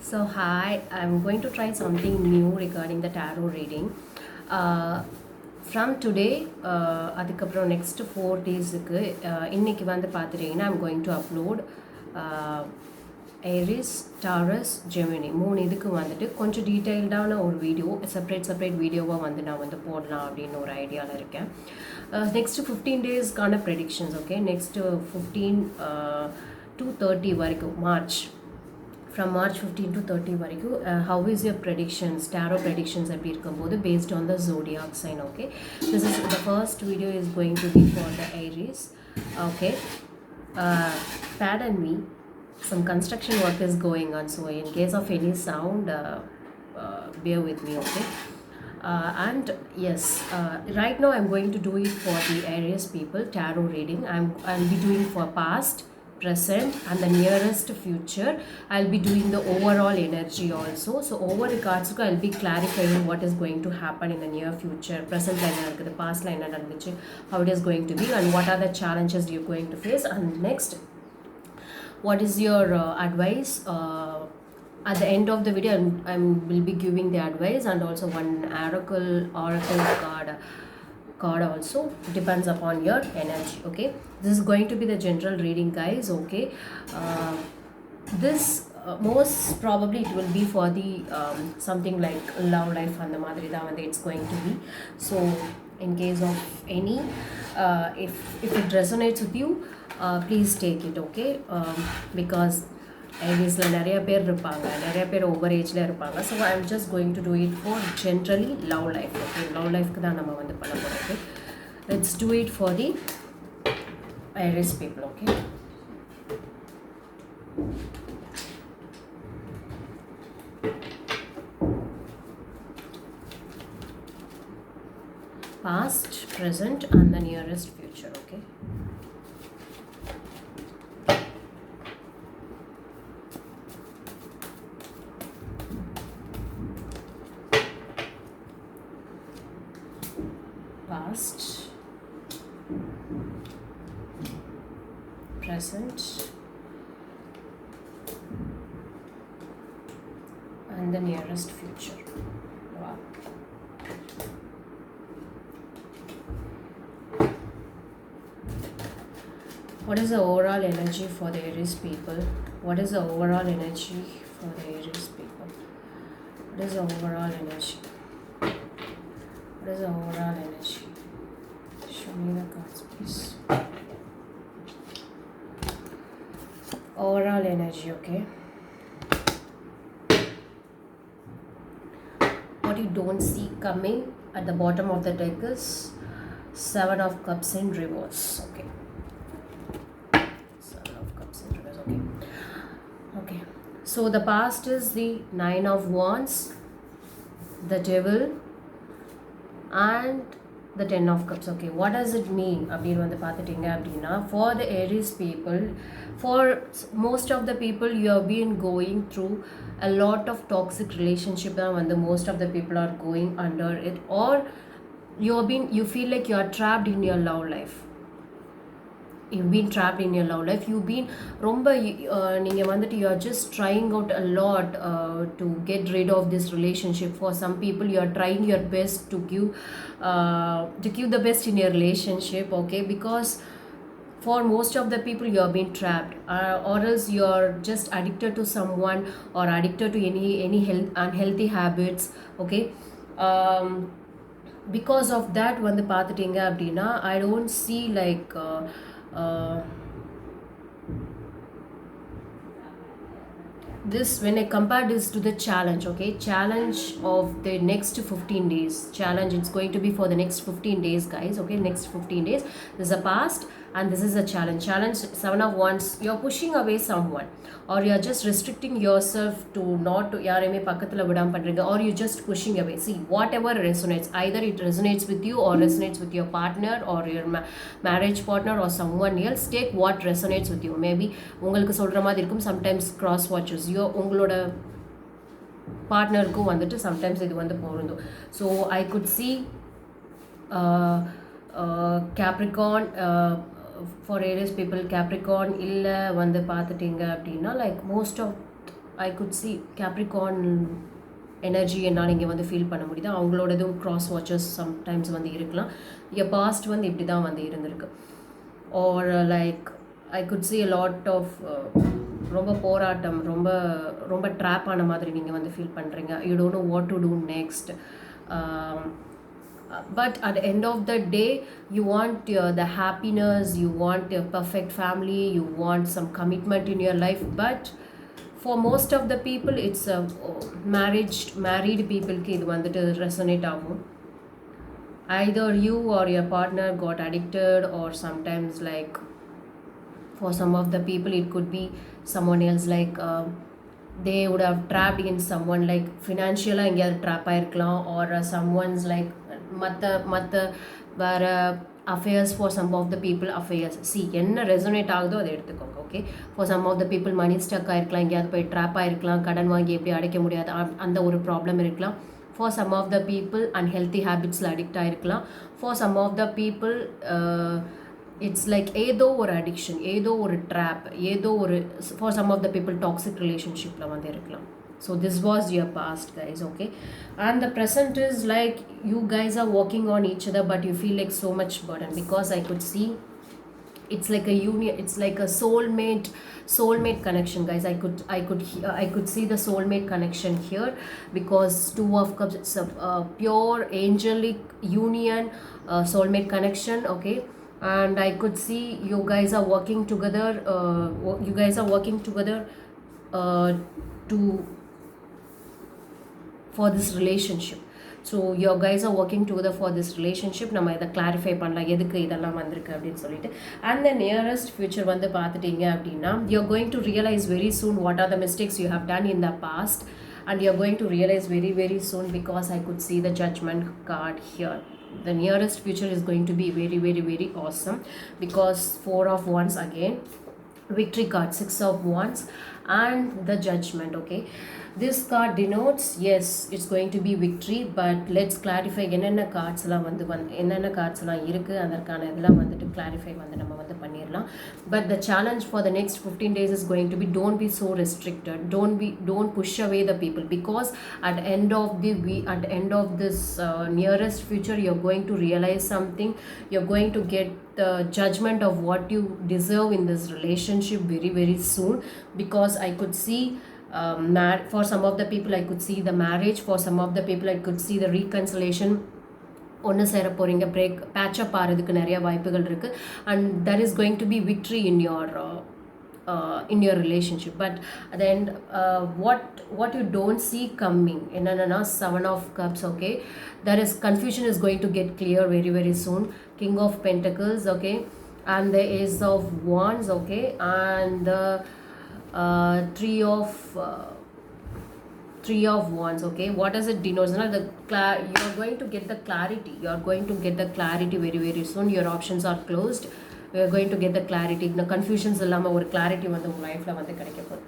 So hi, I'm going to try something new regarding the tarot reading. From today, அதுக்கப்புறம் next 4 daysக்கு இன்னைக்கு வந்து பார்த்துட்டீங்கன்னா I'm going to upload Aries Taurus Gemini இதுக்கு வந்துட்டு கொஞ்சம் டீட்டெயில்டான ஒரு வீடியோ செப்பரேட் வீடியோவாக வந்து நான் வந்து போடலாம் அப்படின்னு ஒரு ஐடியாவில் இருக்கேன். நெக்ஸ்ட் 15 டேஸ்க்கான ப்ரெடிக்ஷன்ஸ் ஓகே நெக்ஸ்ட்டு 15 to 30 வரைக்கும் from March 15 to 30 வரைக்கும் how is your predictions tarot predictions எப்படி இருக்கும்போது based on the zodiac sign. Okay, this is the first video is going to be for the Aries. Okay, pardon me, some construction work is going on, so in case of any sound bear with me. Okay, and yes, right now I'm going to do it for the Aries people tarot reading. I'll be doing for past, present and the nearest future. I'll be doing the overall energy also. So over the cards I'll be clarifying what is going to happen in the near future, present line and the past line and how it is going to be and what are the challenges you're going to face. And next, what is your advice at the end of the video. I will be giving the advice and also one oracle card also, depends upon your energy. Okay, this is going to be the general reading, guys. Okay, this most probably it will be for the something like love life and the madri da and it's going to be. So in case of any if it resonates with you, please take it. Okay, because ஏரிஸில் நிறைய பேர் இருப்பாங்க, நிறைய பேர் over ஏஜில் இருப்பாங்க. So I am just going to do it for generally love life. Okay, love லைஃப்க்கு தான் நம்ம வந்து பண்ண போகிறோம். Okay, let's do it for the Aries people. Okay, past, present and the nearest future. Okay, past, present and the nearest future. Wow. What is the overall energy for the Aries people? What is the overall energy for the Aries people? What is the overall energy? What is the overall energy? Show me the cards, please. Overall energy. Okay, what you don't see coming at the bottom of the deck is 7 of Cups in reverse. Okay, 7 of Cups in reverse. Okay, so the past is the 9 of Wands, the Devil and the 10 of Cups. Okay, what does it mean அப்படின்னு வந்து பார்த்துட்டீங்க அப்படின்னா, for the Aries people, for most of the people you have been going through a lot of toxic relationship தான் வந்து most of the people are going under it, or you feel like you are trapped in your love life. You've been trapped in your love life. You've been ரொம்ப நீங்கள் வந்துட்டு you are just trying out a lot to get rid of this relationship. For some people you are trying your best to give the best in your relationship. Okay, because for most of the people you have been trapped, or else you are just addicted to someone or addicted to any unhealthy habits. Okay, because of that வந்து பார்த்துட்டீங்க அப்படின்னா I don't see like this when I compare this to the challenge. Okay, challenge of the next 15 days challenge, it's going to be for the next 15 days, guys. Okay, next 15 days, this is a past and this is a challenge. 7 of Wands, you're pushing away someone or you're just restricting yourself to not to யாரையுமே பக்கத்துல விடாம பண்றீங்க, or you just pushing away. See, whatever resonates, either it resonates with you or resonates with your partner or your marriage partner or someone else. Take what resonates with you. Maybe உங்களுக்கு சொல்ற மாதிரி இருக்கும், sometimes cross watches உங்களோட பார்ட்னருக்கும் வந்துட்டு sometimes இது வந்து பொருந்தும். So I could C Capricorn, for Aries people, Capricorn இல்லை வந்து பார்த்துட்டிங்க அப்படின்னா like most of I could C Capricorn energy என்னால் இங்கே வந்து ஃபீல் பண்ண முடியுது. அவங்களோடதும் க்ராஸ் வாட்சஸ் சம்டைம்ஸ் வந்து இருக்கலாம். என் பாஸ்ட் வந்து இப்படி தான் வந்து இருந்திருக்கு. Or like I could see a lot of ரொம்ப போராட்டம், ரொம்ப ரொம்ப ட்ராப் ஆன மாதிரி நீங்கள் வந்து ஃபீல் பண்ணுறீங்க. You don't know what to do next. But at the end of the day, you want the happiness, you want a perfect family, you want some commitment in your life. But for most of the people, it's married people க்கு இது வந்துட்டு resonate ஆகும். Either you or your partner got addicted, or sometimes like for some of the people it could be someone else, like they would have trapped in someone like financially எங்கேயாவது drop ஆயிருக்கலாம், or someone's like மற்ற வேறு affairs. For some of the people affairs, see என்ன resonate ஆகுதோ அதை எடுத்துக்கோங்க. Okay, for some of the people money stuck ஆயிருக்கலாம், எங்கேயாவது போய் ட்ராப் ஆயிருக்கலாம், கடன் வாங்கி எப்படி அடைக்க முடியாது அந்த ஒரு ப்ராப்ளம் இருக்கலாம். For some of the people unhealthy ஹேபிட்ஸில் அடிக்ட் ஆயிருக்கலாம். For some of the people it's like ஏதோ ஒரு அடிக்ஷன், ஏதோ ஒரு ட்ராப், ஏதோ ஒரு for some of the people toxic ரிலேஷன்ஷிப்பில் வந்து இருக்கலாம். So this was your past, guys, okay? And the present is like you guys are working on each other, but you feel like so much burden, because I could see it's like a union, it's like a soulmate connection, guys. I could see the soulmate connection here, because two of cups, it's a pure angelic union, soulmate connection, okay? And I could see you guys are working together, to for this relationship. So your guys are working together for this relationship. நம்ம இதை clarify பண்ணலாம் எதுக்கு இதெல்லாம் வந்திருக்கு அப்படின்னு சொல்லிட்டு. And the nearest future வந்து பார்த்துட்டீங்க அப்படின்னா, you're going to realize very soon what are the mistakes you have done in the past, and you're going to realize very very soon, because I could see the judgment card here. The nearest future is going to be very very very awesome, because 4 of wands again, victory card, 6 of wands, and the judgment. Okay, this card denotes, yes, it's going to be victory, but let's clarify என்னென்ன கார்ட்ஸ்லாம் என்னென்ன கார்ட்ஸ்லாம் இருக்குது, அதற்கான இதெல்லாம் வந்துட்டு clarify வந்து நம்ம வந்து பண்ணிடலாம். But the challenge for the next 15 days is going to be, don't be so restricted, don't push away the people, because at the end of this nearest future, you're going to realize something. You're going to get the judgment of what you deserve in this relationship very very soon, because I could see for some of the people I could see the marriage, for some of the people I could see the reconciliation. ஒன்று சேர போகிறீங்க, break பேட்சப் ஆகிறதுக்கு நிறைய வாய்ப்புகள் இருக்குது, and there is going to be victory in your relationship. But at the end, what you don't see coming, என்னன்னா 7 of cups, okay, there is confusion is going to get clear very very soon. King of Pentacles, okay, and the Ace of Wands, okay, and the three of wands, okay. What does it denote? You are going to get the clarity. You are going to get the clarity very very soon. Your options are closed. We are going to get the clarity. The confusions இல்லாம ஒரு clarity வந்து உங்க லைஃப்ல வந்து கிடைக்க போகுது.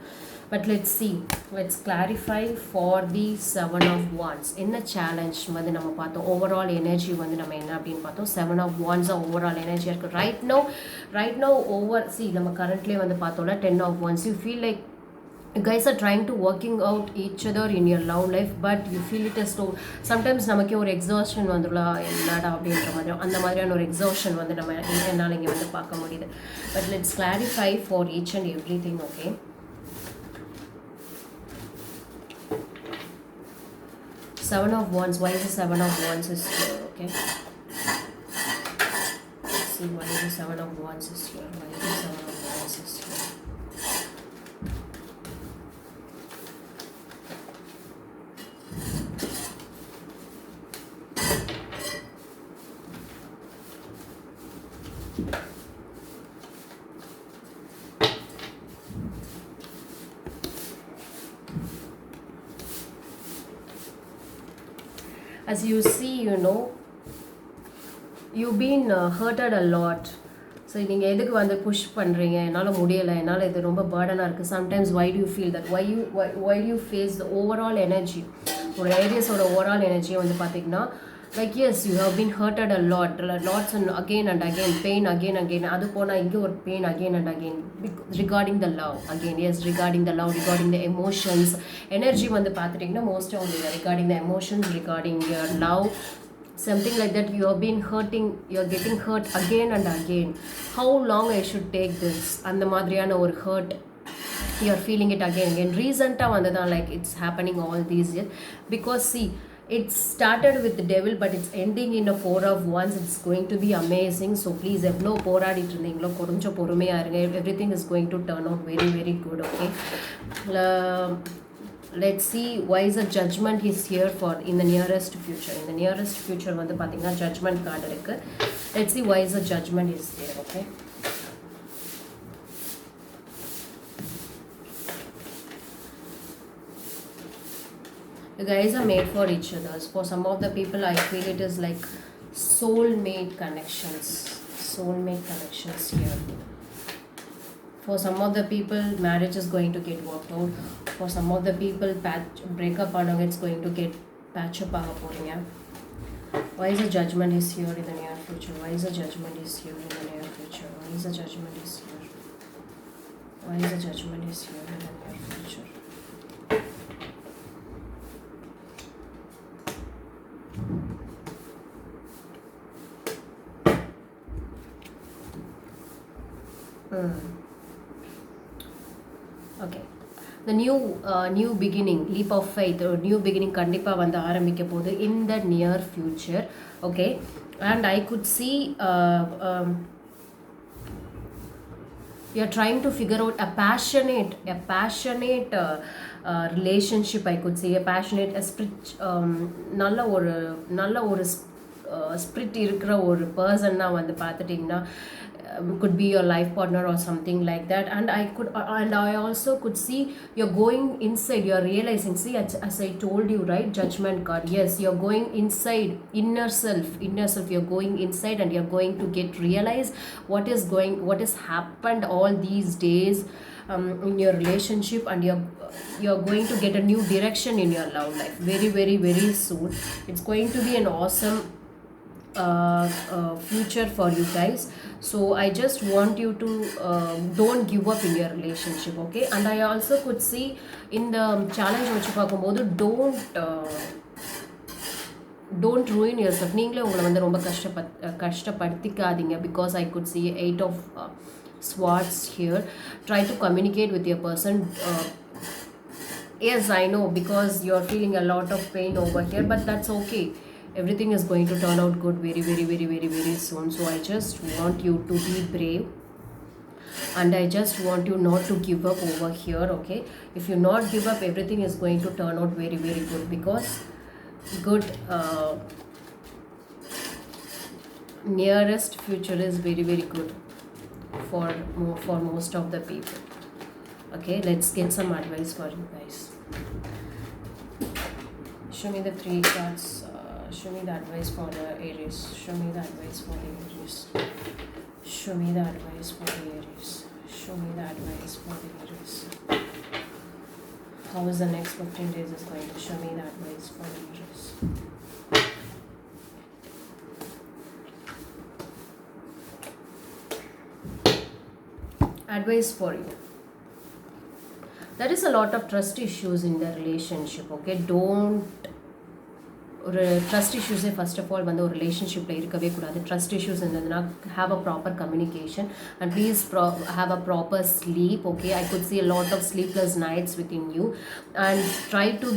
But let's clarify for the 7 of wands. என்ன challenge வந்து நம்ம பார்த்தோம், ஓவரால் எனர்ஜி வந்து நம்ம என்ன அப்படின்னு பார்த்தோம். 7 of wands ஓவரால் எனர்ஜி இருக்குது. ரைட் நோ நம்ம கரண்ட்லேயே வந்து பார்த்தோம்னா 10 of wands. You feel like you guys are trying to working out each other in your love life, but you feel it as though sometimes நமக்கே ஒரு exhaustion வந்துடலாம், என்னடா அப்படின்ற மாதிரி அந்த மாதிரியான ஒரு எக்ஸாஷன் வந்து நம்ம என்னால் இங்கே வந்து பார்க்க முடியுது. But let's clarify for each and every thing, okay. Seven of wands. Why is the 7 of wands is here? Okay. Let's see why the 7 of wands is here. Why the 7 of wands is here? As you see, you've been hurted a lot. So நீங்கள் எதுக்கு வந்து push பண்ணுறீங்க, என்னால் முடியலை, என்னால் இது ரொம்ப பேர்டனாக இருக்குது. Sometimes why do you feel that, why do you face the overall energy, ஒரு ஏரியஸோட ஓவரால் எனர்ஜியை வந்து பார்த்திங்கன்னா like yes, you have been hurted a lot, lots and again pain again அது போனா இங்க ஒரு pain again and again regarding the love again. Yes, regarding the love, regarding the emotions, energy வந்து பார்த்துட்டீங்கன்னா most of the regarding the emotions, regarding your love, something like that. You have been hurting, you're getting hurt again and again. How long I should take this, அந்த மாதிரியான ஒரு hurt you're feeling it again again. Recently vandha like it's happening all these years, because see, it started with the devil but it's ending in a 4 of wands. It's going to be amazing. So please, evlo போராடிட்டு இருந்தீங்களோ கொஞ்சம் பொறுமையா இருங்க. Everything is going to turn out very very good. Okay, let's see why is a judgment is here for in the nearest future. In the nearest future வந்து பாத்தீங்கன்னா judgment card இருக்கு. Let's see why is a judgment is there. Okay, you guys are made for each other. For some of the people, I feel it is like soulmate connections. Soulmate connections here. For some of the people, marriage is going to get worked out. For some of the people, breakup ananga, it's going to get patch up aga poringa. Why is the judgment is here in the near future? Why is the judgment is here in the near future? Why is the judgment is here? Why is the judgment is here in the near future? Okay, the new beginning, leap of faith, or new beginning கண்டிப்பா வந்து ஆரம்பிக்க போகுது in the near future. Okay, and I could see you're trying to figure out a passionate relationship. I could say a passionate, a spirit, நல்ல ஒரு spirit இருக்கிற ஒரு பர்சன்னா வந்து பார்த்துட்டிங்கன்னா could be your life partner or something like that. And I also could see you're going inside, you're realizing, see, as I told you, right, judgment card, yes, you're going inside, inner self, you're going inside and you're going to realize what has happened all these days in your relationship, and you're going to get a new direction in your love life very very very soon. It's going to be an awesome future for you guys. So I just want you to don't give up in your relationship. Okay, and I also could see in the challenge வச்சு பார்க்கும்போது don't ruin yourself. நீங்களே உங்களை வந்து ரொம்ப கஷ்டப்படுத்திக்காதீங்க, because I could see 8 of swords here. Try to communicate with your person. Yes, I know, because you're feeling a lot of pain over here, but that's okay. Everything is going to turn out good very very very very very soon. So I just want you to be brave, and I just want you not to give up over here. Okay, if you not give up, everything is going to turn out very very good, because good nearest future is very very good for most of the people. Okay, let's get some advice for you guys. Show me the 3 cards. Show me the advice for the Aries. Show me the advice for the Aries. Show me the advice for the Aries. Show me the advice for the Aries. How is the next 15 days is going to show me the advice for the Aries? Advice for you. There is a lot of trust issues in the relationship. Okay, don't ஒரு trust இஷ்யூஸே first of all வந்து ஒரு ரிலேஷன்ஷிப்பில் இருக்கவே கூடாது. Trust issues இருந்ததுன்னா have a proper communication and please have a proper sleep. Okay, I could see a lot of sleepless nights within you, and try to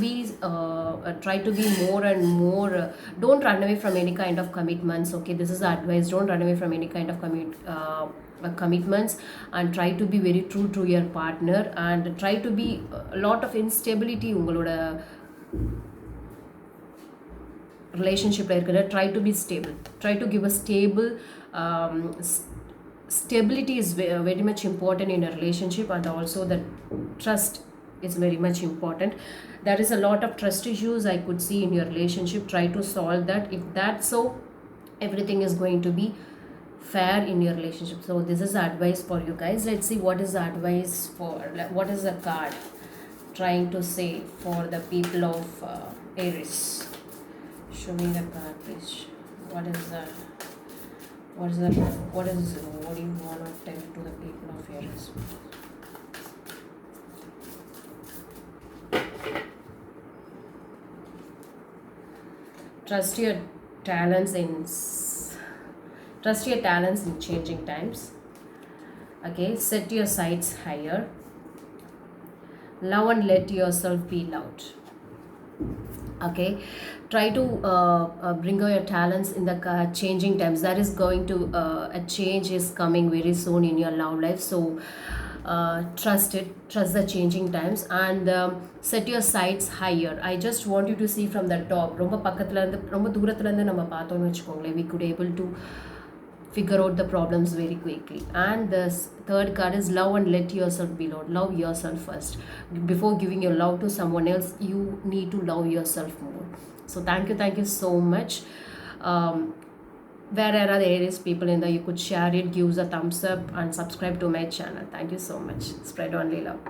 be more and more don't run away from any kind of commitments. Okay, this is the advice. Don't run away from any kind of commitments, and try to be very true to your partner, and try to be a lot of instability உங்களோட ரிலேஷன்ஷிப்பில் இருக்கிற. Try to be stable, try to give a stable stability is very much important in a relationship, and also the trust is very much important. There is a lot of trust issues I could see in your relationship. Try to solve that. If that's so, everything is going to be fair in your relationship. So this is the advice for you guys. Let's see what is the advice for, what is the card trying to say for the people of Aries. Show me the card, please. What is the what is what do you want to tell to the people of Aries? Trust your talents in trust your talents in changing times. Okay, set your sights higher. Love and let yourself be loved. Okay, try to bring out your talents in the changing times. That is going to a change is coming very soon in your love life. So trust it, trust the changing times, and set your sights higher. I just want you to see from the top. ரொம்ப பக்கத்துல இருந்து ரொம்ப தூரத்துல இருந்து நம்ம பார்த்தோம்னு வச்சுக்கோங்களேன், we could able to figure out the problems very quickly. And the third card is love and let yourself be loved. Love yourself first. Before giving your love to someone else, you need to love yourself more. So thank you so much. Where are the Aries people in there? You could share it, give us a thumbs up, and subscribe to my channel. Thank you so much. Spread only love.